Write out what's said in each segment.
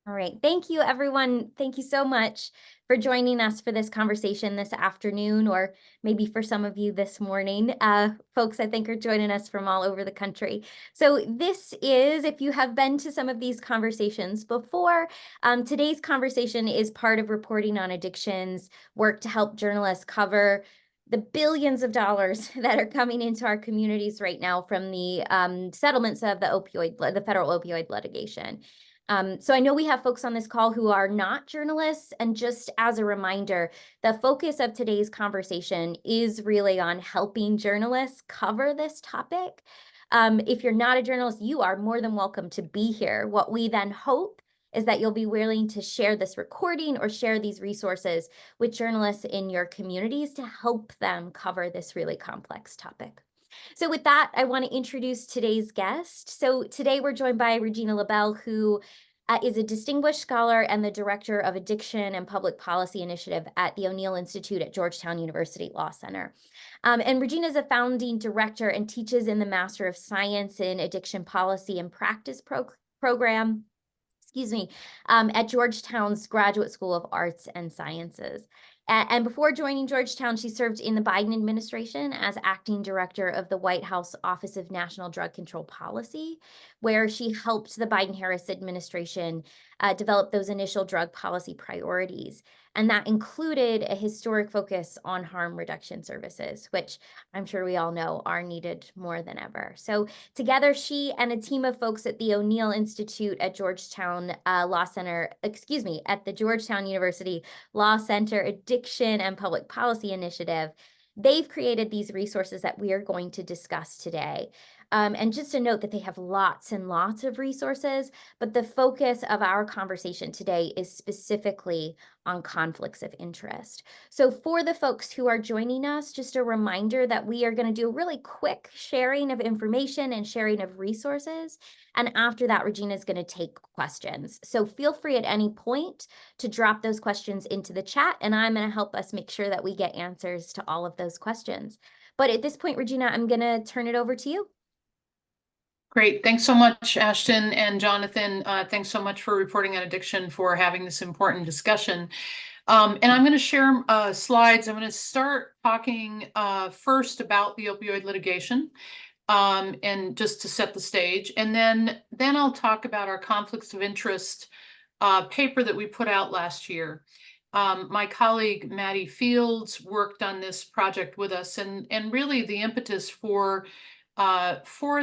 All right. Thank you, everyone. Thank you so much for joining us for this conversation this afternoon, or maybe for some of you this morning. Folks, I think, are joining us from all over the country. So this is, if you have been to some of these conversations before, today's conversation is part of Reporting on Addiction's work to help journalists cover the billions of dollars that are coming into our communities right now from the settlements of the federal opioid litigation. So I know we have folks on this call who are not journalists, and just as a reminder, the focus of today's conversation is really on helping journalists cover this topic. If you're not a journalist, you are more than welcome to be here. What we then hope is that you'll be willing to share this recording or share these resources with journalists in your communities to help them cover this really complex topic. So with that, I want to introduce today's guest. So today we're joined by Regina LaBelle, who is a distinguished scholar and the director of Addiction and Public Policy Initiative at the O'Neill Institute at Georgetown University Law Center. And Regina is a founding director and teaches in the Master of Science in Addiction Policy and Practice program, at Georgetown's Graduate School of Arts and Sciences. And before joining Georgetown, she served in the Biden administration as acting director of the White House Office of National Drug Control Policy, where she helped the Biden-Harris administration develop those initial drug policy priorities. And that included a historic focus on harm reduction services, which I'm sure we all know are needed more than ever. So together, she and a team of folks at the O'Neill Institute at Georgetown Law Center, at the Georgetown University Law Center Addiction and Public Policy Initiative, they've created these resources that we are going to discuss today. And just a note that they have lots and lots of resources, but the focus of our conversation today is specifically on conflicts of interest. So for the folks who are joining us, just a reminder that we are going to do a really quick sharing of information and sharing of resources. And after that, Regina is going to take questions. So feel free at any point to drop those questions into the chat, and I'm going to help us make sure that we get answers to all of those questions. But at this point, Regina, I'm going to turn it over to you. Great. Thanks so much, Ashton and Jonathan. Thanks so much for Reporting on Addiction for having this important discussion. And I'm going to share slides. I'm going to start talking first about the opioid litigation, and just to set the stage. And then I'll talk about our conflicts of interest paper that we put out last year. My colleague, Maddie Fields, worked on this project with us, and really the impetus for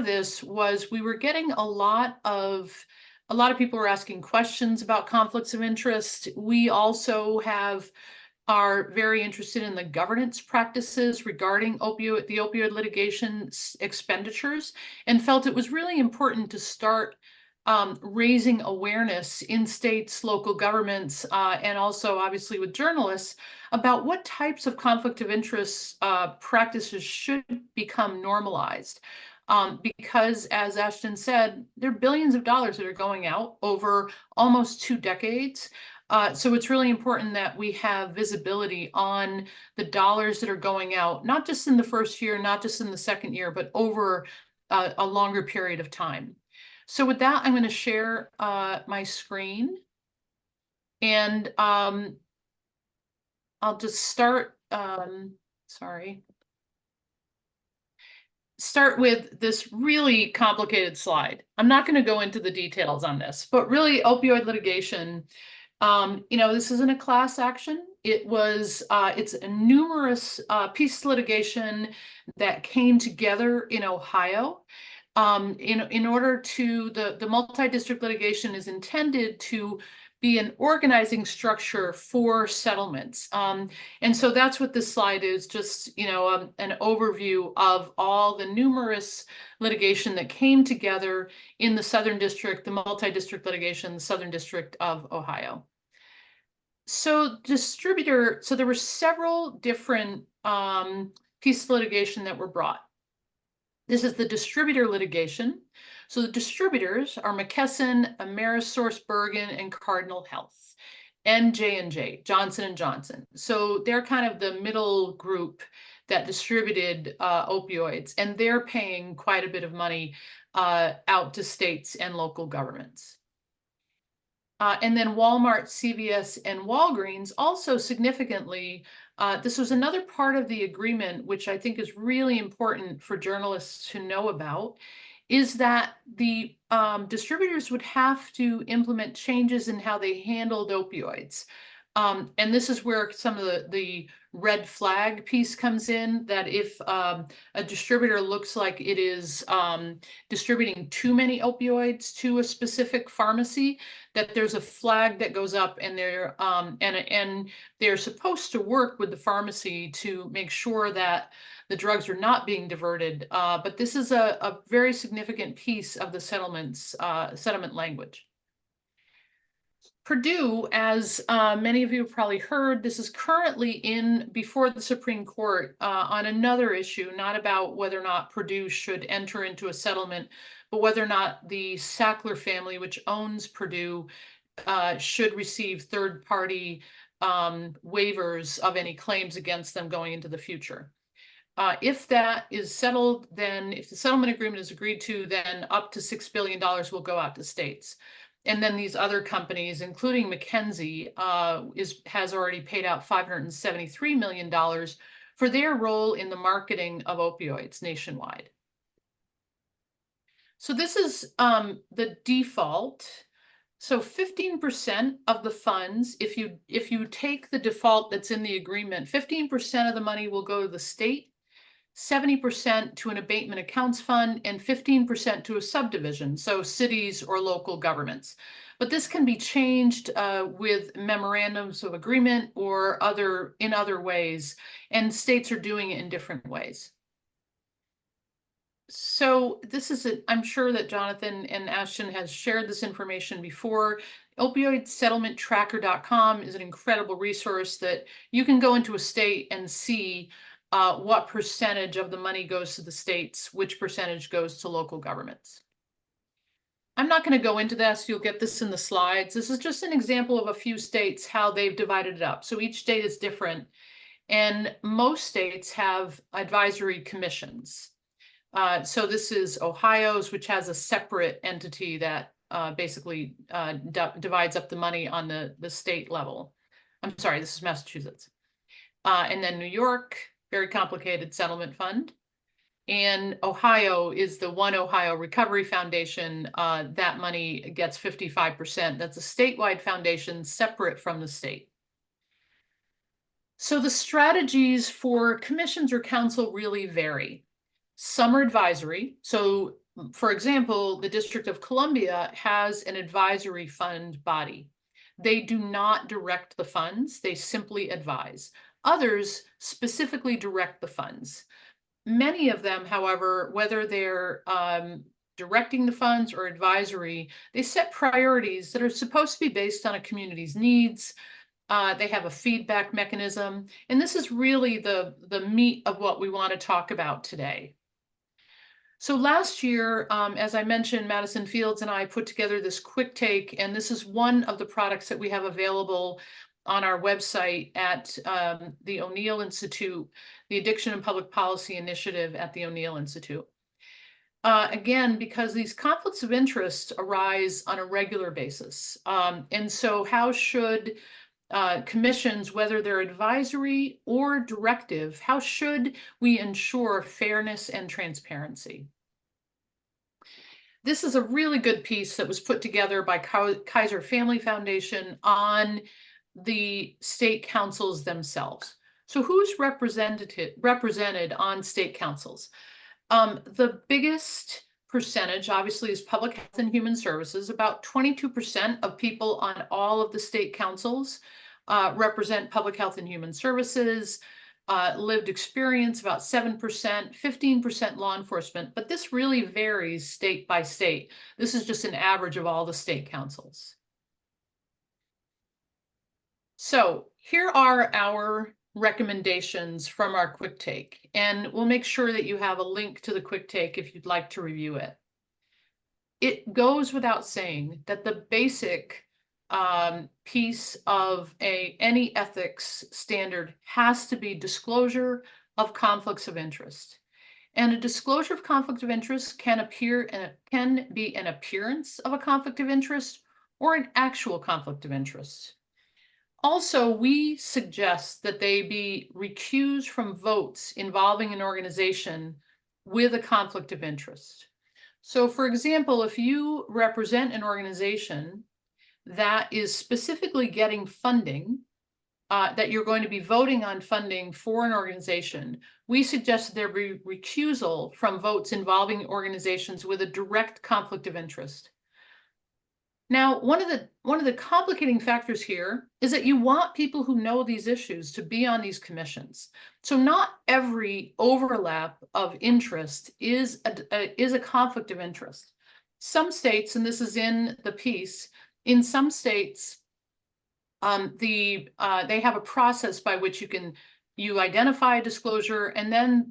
this was we were getting a lot of people were asking questions about conflicts of interest. We also are very interested in the governance practices regarding the opioid litigation expenditures, and felt it was really important to start raising awareness in states, local governments, and also obviously with journalists about what types of conflict of interest practices should become normalized. Because, as Ashton said, there are billions of dollars that are going out over almost 2 decades. So it's really important that we have visibility on the dollars that are going out, not just in the first year, not just in the second year, but over a longer period of time. So with that, I'm going to share my screen, and I'll just start with this really complicated slide. I'm not going to go into the details on this, but really opioid litigation, this isn't a class action. It's a numerous piece of litigation that came together in Ohio. In order to, the multi-district litigation is intended to be an organizing structure for settlements. And so that's what this slide is, just, an overview of all the numerous litigation that came together in the Southern District, the multi-district litigation, the Southern District of Ohio. So there were several different pieces of litigation that were brought. This is the distributor litigation. So the distributors are McKesson, AmerisourceBergen, and Cardinal Health, and J&J, Johnson & Johnson. So they're kind of the middle group that distributed opioids, and they're paying quite a bit of money out to states and local governments. And then Walmart, CVS, and Walgreens also significantly, this was another part of the agreement, which I think is really important for journalists to know about, is that the distributors would have to implement changes in how they handled opioids. And this is where some of the red flag piece comes in, that if a distributor looks like it is distributing too many opioids to a specific pharmacy, that there's a flag that goes up, and they're supposed to work with the pharmacy to make sure that the drugs are not being diverted. But this is a very significant piece of the settlement language. Purdue, as many of you have probably heard, this is currently before the Supreme Court on another issue, not about whether or not Purdue should enter into a settlement, but whether or not the Sackler family, which owns Purdue, should receive third-party waivers of any claims against them going into the future. If that is settled, then if the settlement agreement is agreed to, then up to $6 billion will go out to states. And then these other companies, including McKinsey, has already paid out $573 million for their role in the marketing of opioids nationwide. So this is the default. So 15% of the funds, if you take the default that's in the agreement, 15% of the money will go to the state, 70% to an abatement accounts fund, and 15% to a subdivision, so cities or local governments. But this can be changed with memorandums of agreement or in other ways, and states are doing it in different ways. So this is I'm sure that Jonathan and Ashton has shared this information before. Opioidsettlementtracker.com is an incredible resource that you can go into a state and see what percentage of the money goes to the states, which percentage goes to local governments. I'm not going to go into this. You'll get this in the slides. This is just an example of a few states, how they've divided it up. So each state is different, and most states have advisory commissions. So this is Ohio's, which has a separate entity that basically divides up the money on the state level. I'm sorry, this is Massachusetts. And then New York, very complicated settlement fund. And Ohio is the One Ohio Recovery Foundation. That money gets 55%. That's a statewide foundation separate from the state. So the strategies for commissions or council really vary. Some are advisory. So, for example, the District of Columbia has an advisory fund body. They do not direct the funds, they simply advise. Others specifically direct the funds. Many of them, however, whether they're directing the funds or advisory, they set priorities that are supposed to be based on a community's needs. They have a feedback mechanism, and this is really the meat of what we want to talk about today. So last year, as I mentioned, Madison Fields and I put together this quick take, and this is one of the products that we have available on our website at the O'Neill Institute, the Addiction and Public Policy Initiative at the O'Neill Institute. Again, because these conflicts of interest arise on a regular basis. And so how should commissions, whether they're advisory or directive, how should we ensure fairness and transparency? This is a really good piece that was put together by Kaiser Family Foundation on the state councils themselves. So who's represented on state councils? The biggest percentage, obviously, is Public Health and Human Services. About 22% of people on all of the state councils represent Public Health and Human Services. Lived experience, about 7%, 15% law enforcement, but this really varies state by state. This is just an average of all the state councils. So here are our recommendations from our quick take, and we'll make sure that you have a link to the quick take if you'd like to review it. It goes without saying that the basic piece of any ethics standard has to be disclosure of conflicts of interest. And a disclosure of conflict of interest can be an appearance of a conflict of interest, or an actual conflict of interest. Also, we suggest that they be recused from votes involving an organization with a conflict of interest. So, for example, if you represent an organization that is specifically getting funding, that you're going to be voting on funding for an organization, we suggest that there be recusal from votes involving organizations with a direct conflict of interest. Now, one of the complicating factors here is that you want people who know these issues to be on these commissions. So not every overlap of interest is a conflict of interest. Some states, and this is in the piece, in some states, they have a process by which you identify a disclosure, and then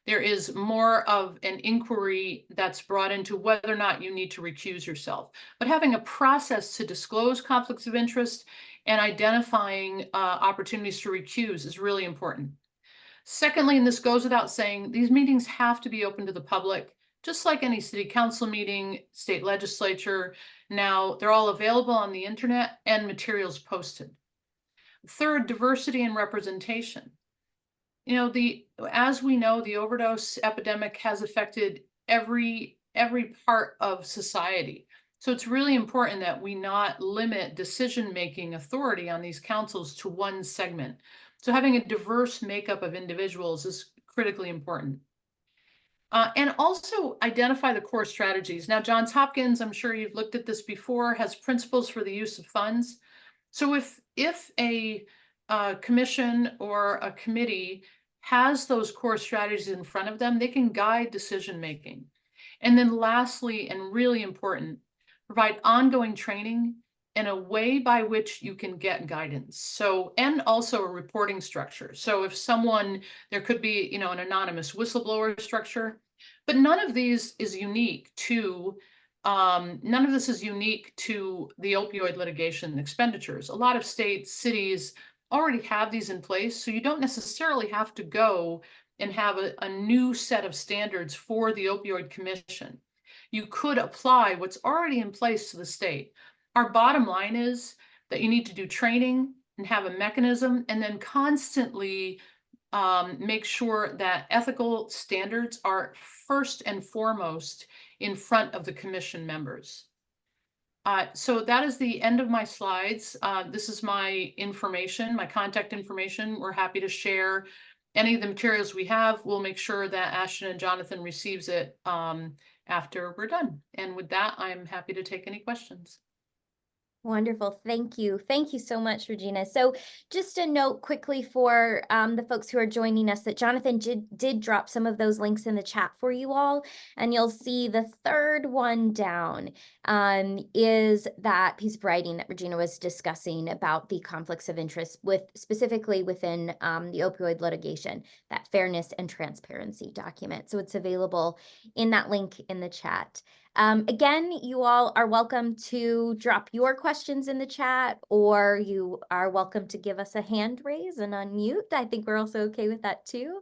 there is more of an inquiry that's brought into whether or not you need to recuse yourself. But having a process to disclose conflicts of interest and identifying opportunities to recuse is really important. Secondly, and this goes without saying, these meetings have to be open to the public, just like any city council meeting, state legislature. Now, they're all available on the internet and materials posted. Third, diversity and representation. As we know, the overdose epidemic has affected every part of society. So it's really important that we not limit decision-making authority on these councils to one segment. So having a diverse makeup of individuals is critically important. And also identify the core strategies. Now, Johns Hopkins, I'm sure you've looked at this before, has principles for the use of funds. So if a commission or a committee has those core strategies in front of them, they can guide decision making. And then lastly, and really important, provide ongoing training and a way by which you can get guidance. So, and also a reporting structure. So if there could be, an anonymous whistleblower structure, but none of this is unique to the opioid litigation expenditures. A lot of states, cities already have these in place, so you don't necessarily have to go and have a new set of standards for the opioid commission. You could apply what's already in place to the state. Our bottom line is that you need to do training and have a mechanism, and then constantly make sure that ethical standards are first and foremost in front of the commission members. So that is the end of my slides. This is my information, my contact information. We're happy to share any of the materials we have. We'll make sure that Ashton and Jonathan receives it after we're done. And with that, I'm happy to take any questions. Wonderful. Thank you. Thank you so much, Regina. So just a note quickly for the folks who are joining us that Jonathan did drop some of those links in the chat for you all. And you'll see the third one down is that piece of writing that Regina was discussing about the conflicts of interest specifically within the opioid litigation, that fairness and transparency document. So it's available in that link in the chat. Again, you all are welcome to drop your questions in the chat, or you are welcome to give us a hand raise and unmute. I think we're also okay with that too.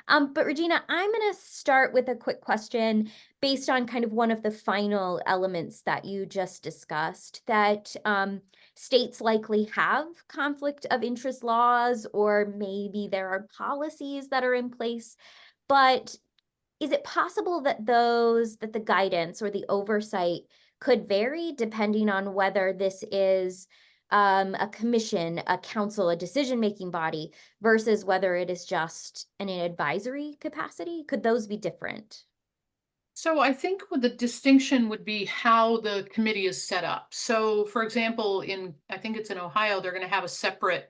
But Regina, I'm going to start with a quick question based on kind of one of the final elements that you just discussed, that states likely have conflict of interest laws, or maybe there are policies that are in place, but is it possible that the guidance or the oversight could vary depending on whether this is a commission, a council, a decision-making body, versus whether it is just in an advisory capacity? Could those be different? So I think the distinction would be how the committee is set up. So for example, I think it's in Ohio, they're going to have a separate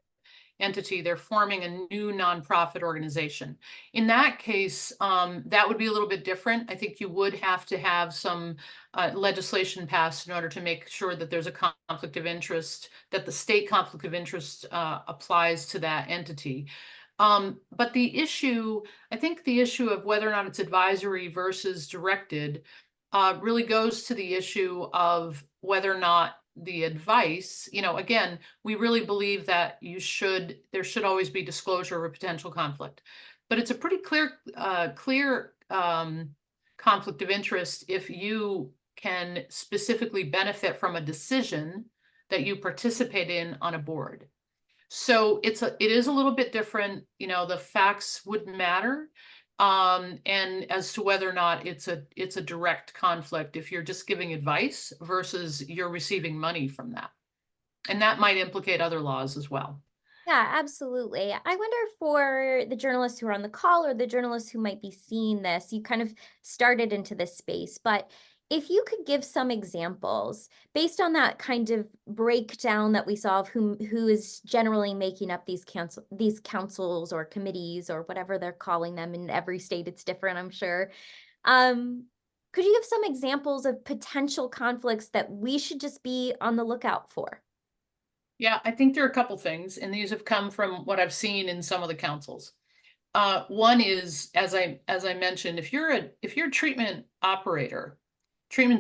entity. They're forming a new nonprofit organization. In that case, that would be a little bit different. I think you would have to have some legislation passed in order to make sure that there's a conflict of interest, that the state conflict of interest applies to that entity. But I think the issue of whether or not it's advisory versus directed really goes to the issue of whether or not the advice, again, we really believe that there should always be disclosure of a potential conflict, but it's a pretty clear conflict of interest if you can specifically benefit from a decision that you participate in on a board. So it is a little bit different, the facts would matter. And as to whether or not it's a direct conflict if you're just giving advice versus you're receiving money from that. And that might implicate other laws as well. Yeah, absolutely. I wonder for the journalists who are on the call or the journalists who might be seeing this, you kind of started into this space, but if you could give some examples based on that kind of breakdown that we saw of who is generally making up these councils or committees or whatever they're calling them. In every state it's different, I'm sure. Could you give some examples of potential conflicts that we should just be on the lookout for? Yeah, I think there are a couple things, and these have come from what I've seen in some of the councils. One is, as I mentioned, if you're a treatment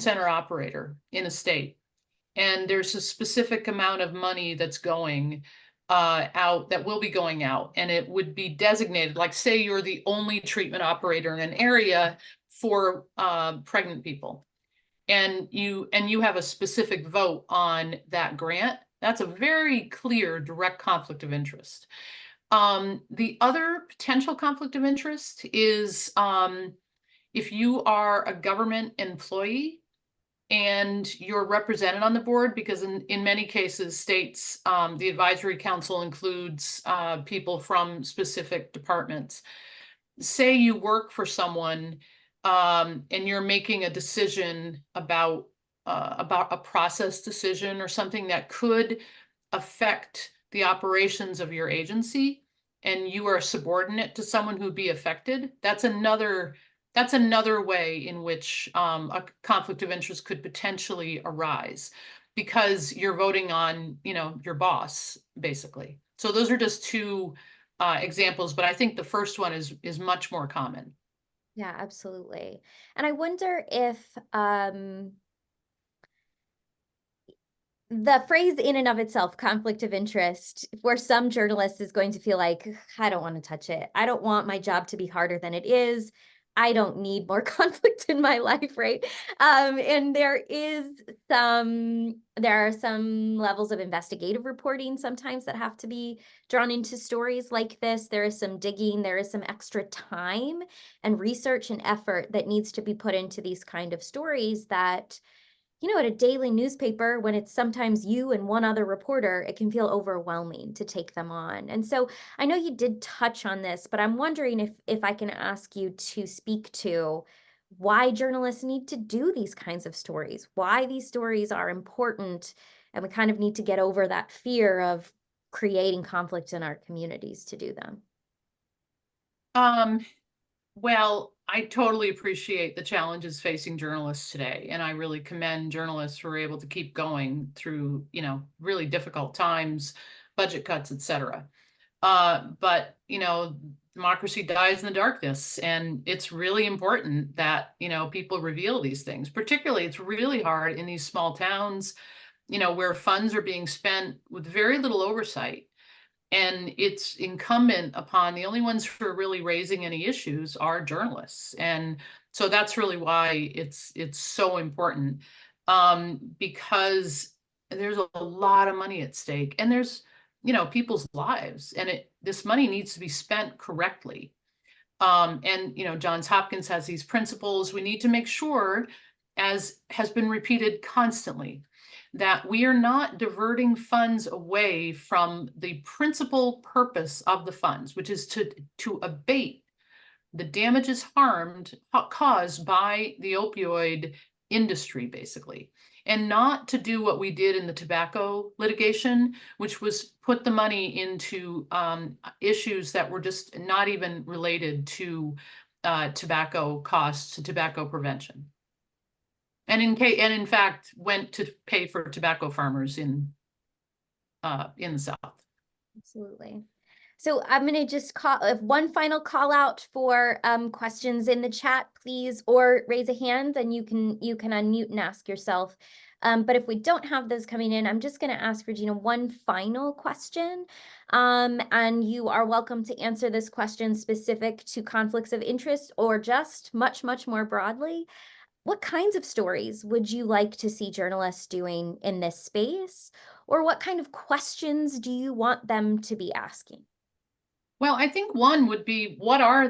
center operator in a state, and there's a specific amount of money that's going out, that will be going out, and it would be designated, like say you're the only treatment operator in an area for pregnant people, and you have a specific vote on that grant, that's a very clear direct conflict of interest. The other potential conflict of interest is if you are a government employee and you're represented on the board, because in many cases, states, the advisory council includes people from specific departments. Say you work for someone and you're making a decision about a process decision or something that could affect the operations of your agency, and you are subordinate to someone who'd be affected, that's another way in which a conflict of interest could potentially arise, because you're voting on, your boss, basically. So those are just two examples, but I think the first one is much more common. Yeah, absolutely. And I wonder if the phrase in and of itself, conflict of interest, for some journalists is going to feel like, I don't want to touch it. I don't want my job to be harder than it is. I don't need more conflict in my life, right? And there are some levels of investigative reporting sometimes that have to be drawn into stories like this. There is some digging, there is some extra time and research and effort that needs to be put into these kind of stories that, at a daily newspaper, when it's sometimes you and one other reporter, it can feel overwhelming to take them on. And so I know you did touch on this, but I'm wondering if I can ask you to speak to why journalists need to do these kinds of stories, why these stories are important, and we kind of need to get over that fear of creating conflict in our communities to do them. Well, I totally appreciate the challenges facing journalists today, and I really commend journalists who are able to keep going through, really difficult times, budget cuts, etc. But democracy dies in the darkness, and it's really important that people reveal these things. Particularly, it's really hard in these small towns, where funds are being spent with very little oversight. And it's incumbent upon the only ones who are really raising any issues are journalists. And so that's really why it's so important, because there's a lot of money at stake, and there's, people's lives, and this money needs to be spent correctly. And, Johns Hopkins has these principles. We need to make sure, as has been repeated constantly, that we are not diverting funds away from the principal purpose of the funds, which is to abate the damages caused by the opioid industry, basically, and not to do what we did in the tobacco litigation, which was put the money into issues that were just not even related to tobacco costs, to tobacco prevention. And in fact, went to pay for tobacco farmers in the South. Absolutely. So I'm going to just call one final call out for questions in the chat, please, or raise a hand and you can unmute and ask yourself. But if we don't have those coming in, I'm just going to ask Regina one final question. And you are welcome to answer this question specific to conflicts of interest or just much, much more broadly. What kinds of stories would you like to see journalists doing in this space? Or what kind of questions do you want them to be asking? Well, I think one would be what are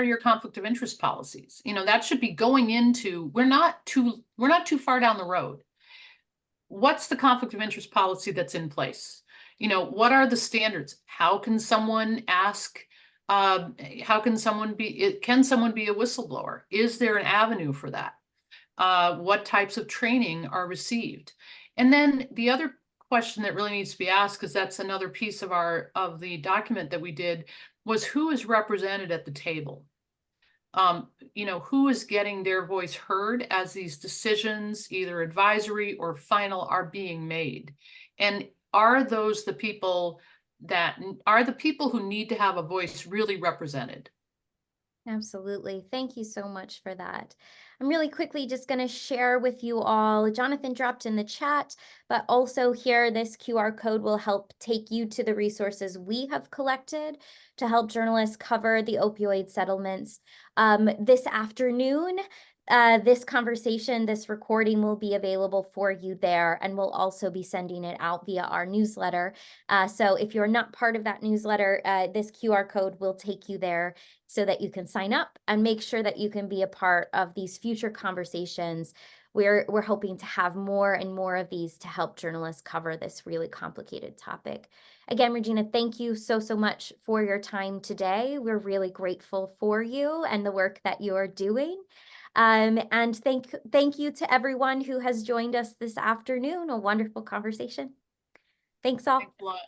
your conflict of interest policies? You know, that should be going into, we're not too far down the road. What's the conflict of interest policy that's in place? You know, what are the standards? How can someone ask, how can someone can someone be a whistleblower? Is there an avenue for that? What types of training are received? And then the other question that really needs to be asked, because that's another piece of the document that we did, was who is represented at the table? You know, who is getting their voice heard as these decisions, either advisory or final, are being made? And are those the people who need to have a voice really represented? Absolutely. Thank you so much for that. I'm really quickly just going to share with you all. Jonathan dropped in the chat, but also here, this QR code will help take you to the resources we have collected to help journalists cover the opioid settlements. This afternoon, this conversation, this recording will be available for you there, and we'll also be sending it out via our newsletter. So if you're not part of that newsletter, this QR code will take you there so that you can sign up and make sure that you can be a part of these future conversations. We're hoping to have more and more of these to help journalists cover this really complicated topic. Again, Regina, thank you so much for your time today. We're really grateful for you and the work that you're doing. And thank you to everyone who has joined us this afternoon. A wonderful conversation. Thanks all. Thanks a lot.